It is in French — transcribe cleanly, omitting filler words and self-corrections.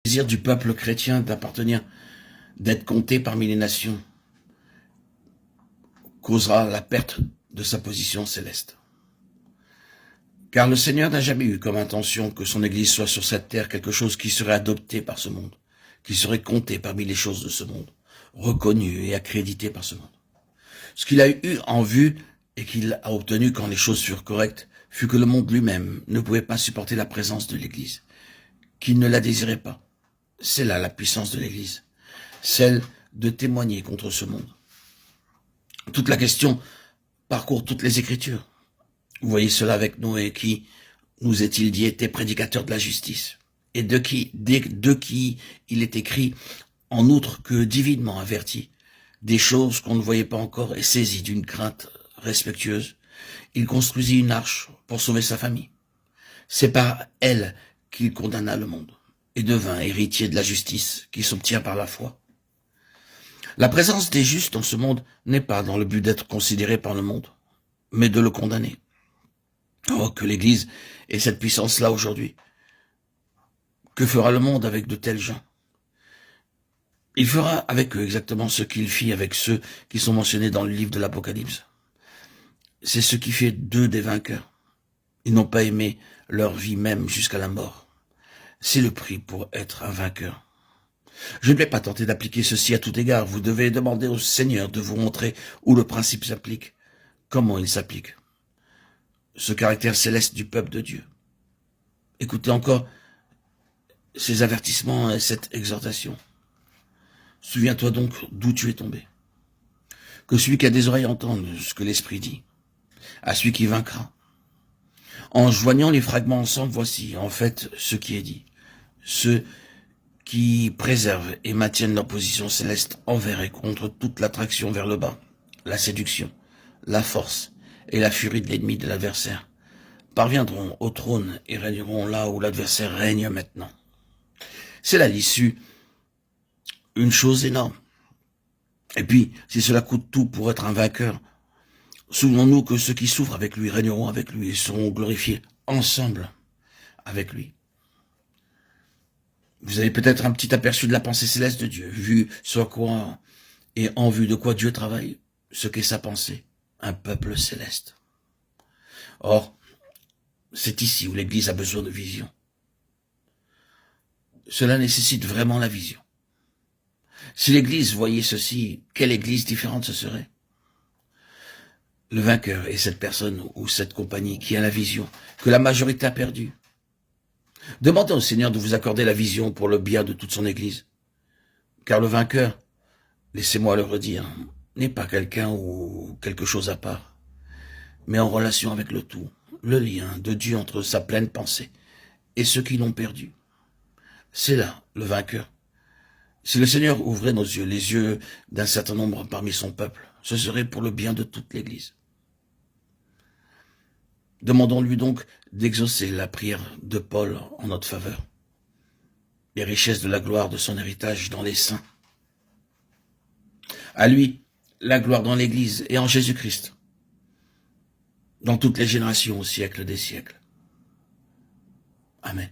désir du peuple chrétien d'appartenir, d'être compté parmi les nations, causera la perte de sa position céleste. Car le Seigneur n'a jamais eu comme intention que son Église soit sur cette terre quelque chose qui serait adopté par ce monde, qui serait compté parmi les choses de ce monde, reconnu et accrédité par ce monde. Ce qu'il a eu en vue et qu'il a obtenu quand les choses furent correctes, fut que le monde lui-même ne pouvait pas supporter la présence de l'Église, qu'il ne la désirait pas. C'est là la puissance de l'Église, celle de témoigner contre ce monde. Toute la question parcourt toutes les Écritures. Vous voyez cela avec Noé qui, nous est-il dit, était prédicateur de la justice, et de qui il est écrit, en outre que divinement averti, des choses qu'on ne voyait pas encore et saisi d'une crainte respectueuse, il construisit une arche pour sauver sa famille. C'est par elle qu'il condamna le monde et devint héritier de la justice qui s'obtient par la foi. La présence des justes dans ce monde n'est pas dans le but d'être considéré par le monde, mais de le condamner. Oh, que l'Église ait cette puissance-là aujourd'hui. Que fera le monde avec de tels gens? Il fera avec eux exactement ce qu'il fit avec ceux qui sont mentionnés dans le livre de l'Apocalypse. C'est ce qui fait d'eux des vainqueurs. Ils n'ont pas aimé leur vie même jusqu'à la mort. C'est le prix pour être un vainqueur. Je ne vais pas tenter d'appliquer ceci à tout égard. Vous devez demander au Seigneur de vous montrer où le principe s'applique, comment il s'applique. Ce caractère céleste du peuple de Dieu. Écoutez encore ces avertissements et cette exhortation. Souviens-toi donc d'où tu es tombé. Que celui qui a des oreilles entende ce que l'Esprit dit. À celui qui vaincra. En joignant les fragments ensemble, voici en fait ce qui est dit. Ceux qui préservent et maintiennent leur position céleste envers et contre toute l'attraction vers le bas, la séduction, la force et la furie de l'ennemi de l'adversaire, parviendront au trône et régneront là où l'adversaire règne maintenant. C'est là l'issue, une chose énorme. Et puis, si cela coûte tout pour être un vainqueur, souvenons-nous que ceux qui souffrent avec lui régneront avec lui et seront glorifiés ensemble avec lui. Vous avez peut-être un petit aperçu de la pensée céleste de Dieu, vu sur quoi et en vue de quoi Dieu travaille, ce qu'est sa pensée, un peuple céleste. Or, c'est ici où l'Église a besoin de vision. Cela nécessite vraiment la vision. Si l'Église voyait ceci, quelle Église différente ce serait? Le vainqueur est cette personne ou cette compagnie qui a la vision que la majorité a perdue. Demandez au Seigneur de vous accorder la vision pour le bien de toute son Église. Car le vainqueur, laissez-moi le redire, n'est pas quelqu'un ou quelque chose à part, mais en relation avec le tout, le lien de Dieu entre sa pleine pensée et ceux qui l'ont perdu. C'est là le vainqueur. Si le Seigneur ouvrait nos yeux, les yeux d'un certain nombre parmi son peuple, ce serait pour le bien de toute l'Église. Demandons-lui donc d'exaucer la prière de Paul en notre faveur, les richesses de la gloire de son héritage dans les saints. À lui, la gloire dans l'Église et en Jésus-Christ, dans toutes les générations au siècle des siècles. Amen.